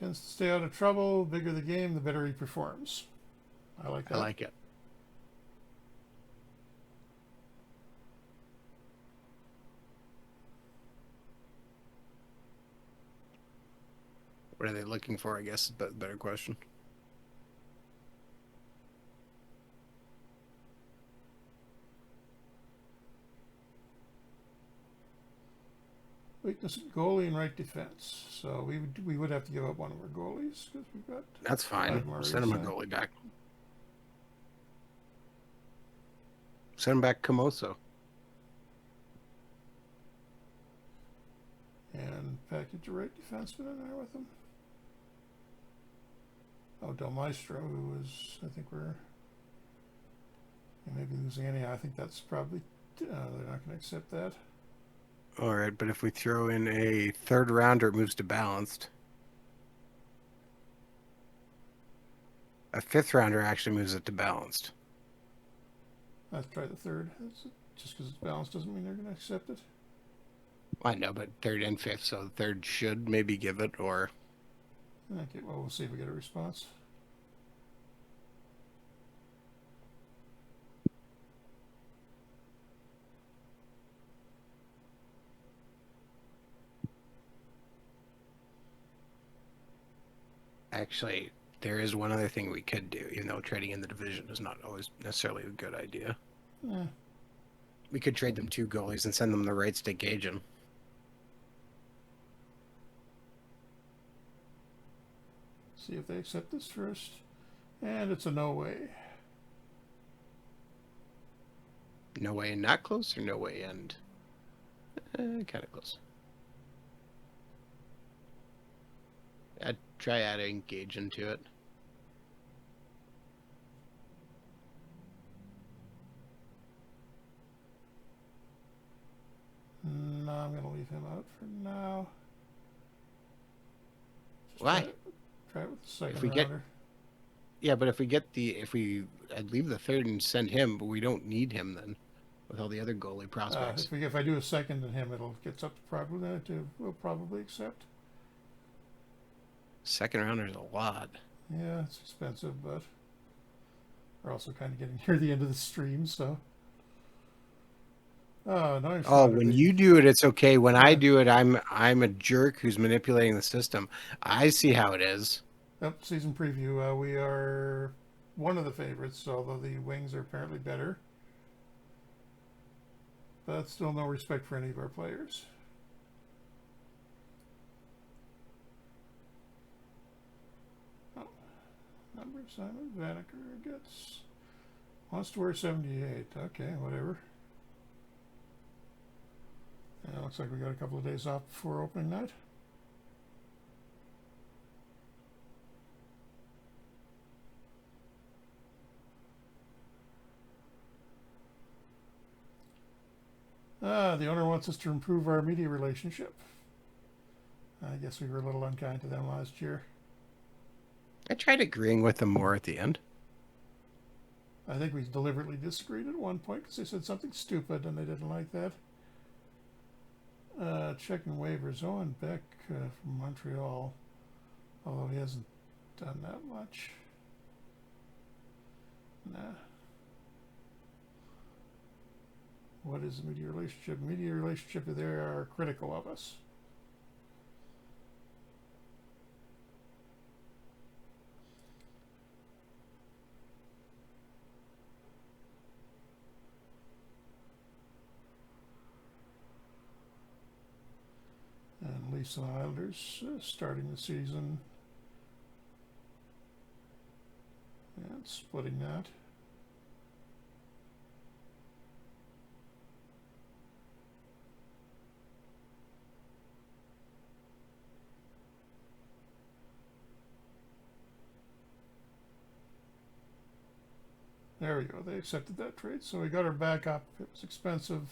Tends to stay out of trouble. Bigger the game, the better he performs. I like that. I like it. What are they looking for? I guess is a better question. Weakness at goalie and right defense. So we would have to give up one of our goalies because we've got. That's fine. Send him a goalie back. Send him back Camoso. And package a right defenseman in there with him. Oh, Del Maestro, who is, I think we're maybe losing any. I think that's probably, they're not going to accept that. All right, but if we throw in a third rounder, it moves to balanced. A fifth rounder actually moves it to balanced. Let's try the third. Just because it's balanced doesn't mean they're going to accept it. I know, but third and fifth, so the third should maybe give it, or... Okay, well, we'll see if we get a response. Actually, there is one other thing we could do, even though trading in the division is not always necessarily a good idea. Yeah. We could trade them 2 goalies and send them the rights to gauge them. See if they accept this first. And it's a no way. No way and not close, or no way and... kind of close. I'd try adding gauge into it. No, I'm going to leave him out for now. Just Why? Try it with the second If we rounder. Yeah, but I'd leave the third and send him, but we don't need him then, with all the other goalie prospects. If I do a second to him, it'll get up to probably we'll probably accept. Second rounder is a lot. Yeah, it's expensive, but we're also kind of getting near the end of the stream, so Oh, no, you're Oh, slaughter when the. you do it, it's okay. When I Yeah. do it, I'm a jerk who's manipulating the system. I see how it is. Yep, season preview. We are one of the favorites, although the Wings are apparently better. But still no respect for any of our players. Oh, number Simon Vanaker wants to wear 78. Okay, whatever. Yeah, looks like we got a couple of days off before opening night. The owner wants us to improve our media relationship. I guess we were a little unkind to them last year. I tried agreeing with them more at the end. I think we deliberately disagreed at one point because they said something stupid and they didn't like that. Checking waivers. Owen Beck from Montreal, although he hasn't done that much. Nah. What is the media relationship? Media relationship, they are critical of us. And Leafs and Islanders starting the season and splitting that. There we go. They accepted that trade, so we got our backup. It was expensive,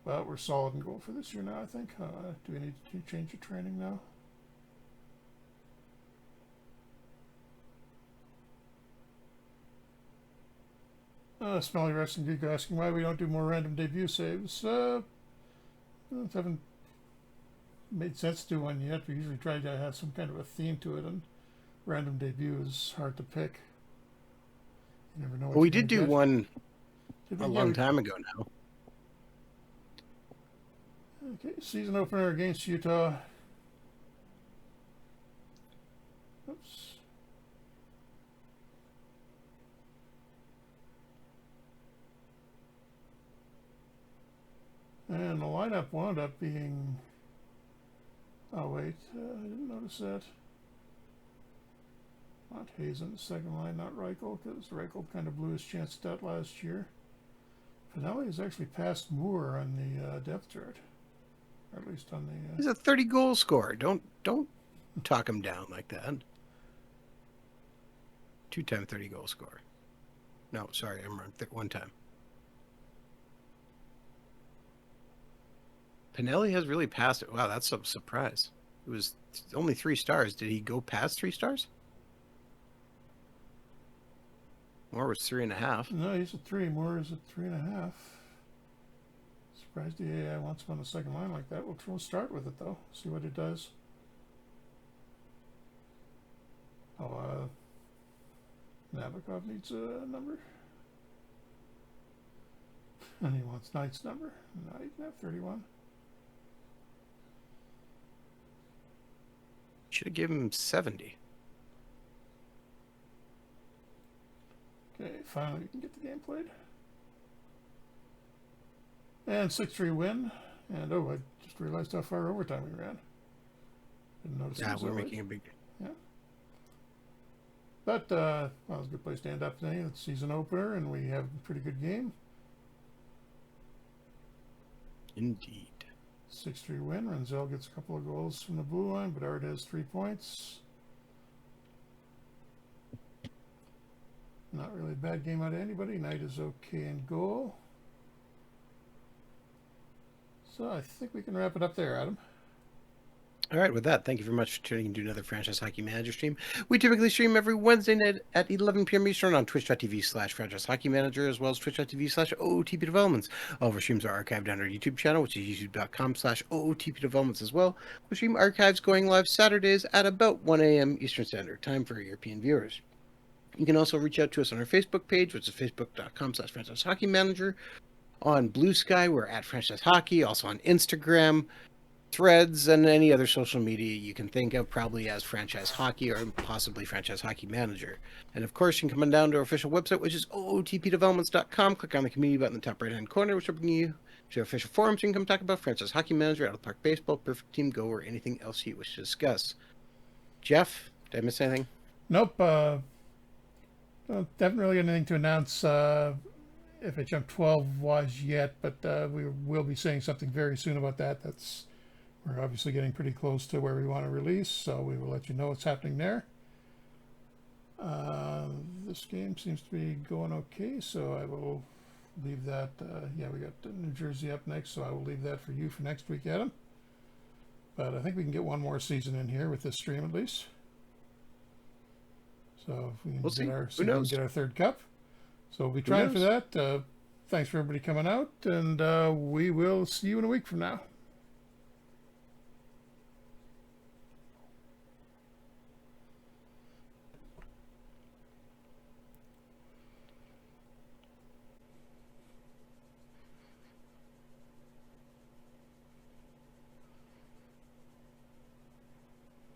but we're solid in goal for this year now, I think. Do we need to change the training now? Smelly Wrestling Geek asking why we don't do more random debut saves. Haven't made sense to do one yet. We usually try to have some kind of a theme to it, and random debut is hard to pick. You never know what Well, we you're did do get. one Did we? a long time ago now. Okay, season opener against Utah. Oops. And the lineup wound up being. Oh, wait, I didn't notice that. Not Hazen, second line, not Reichel, because Reichel kind of blew his chance at that last year. Finelli has actually passed Moore on the depth chart, or at least on the. He's a 30-goal scorer. Don't talk him down like that. Two-time 30-goal scorer. No, sorry, I'm wrong. One time. Pinelli has really passed it. Wow, that's a surprise. It was only 3 stars. Did he go past 3 stars? Moore was 3.5. No, he's at 3. Moore is at 3.5. Surprised the AI wants him on the second line like that. We'll start with it though. See what it does. Oh, Nabokov needs a number. And he wants Knight's number. No, he can have 31. Should have given him 70. Okay, finally we can get the game played. And 6-3 win. And oh, I just realized how far overtime we ran. Didn't notice. Yeah, we're making a big. Yeah. But well, it was a good place to end up today. It's season opener, and we have a pretty good game. Indeed. 6-3 win. Renzel gets a couple of goals from the blue line, but Art has 3 points. Not really a bad game out of anybody. Knight is okay in goal. So I think we can wrap it up there, Adam. All right, with that, thank you very much for tuning in to another Franchise Hockey Manager stream. We typically stream every Wednesday night at 11 p.m. Eastern on twitch.tv/Franchise Hockey Manager, as well as twitch.tv/OOTP Developments. All of our streams are archived on our YouTube channel, which is youtube.com/OOTP Developments as well. We stream archives going live Saturdays at about 1 a.m. Eastern Standard Time for European viewers. You can also reach out to us on our Facebook page, which is facebook.com/franchise hockey manager. On Bluesky, we're at franchise hockey. Also on Instagram, Threads, and any other social media you can think of, probably as franchise hockey or possibly franchise hockey manager. And of course, you can come on down to our official website, which is ootpdevelopments.com. Click on the community button in the top right hand corner, which will bring you to our official forums. You can come talk about franchise hockey manager, out of the park baseball, perfect team, go, or anything else you wish to discuss. Jeff, did I miss anything? Nope. Haven't really got anything to announce FHM 12 wise yet, but we will be saying something very soon about that. We're obviously getting pretty close to where we want to release, so we will let you know what's happening there. This game seems to be going okay, so I will leave that. Yeah, we got New Jersey up next, so I will leave that for you for next week, Adam. But I think we can get one more season in here with this stream at least. So if we can get our third cup. So we'll be trying for that. Thanks for everybody coming out, and we will see you in a week from now.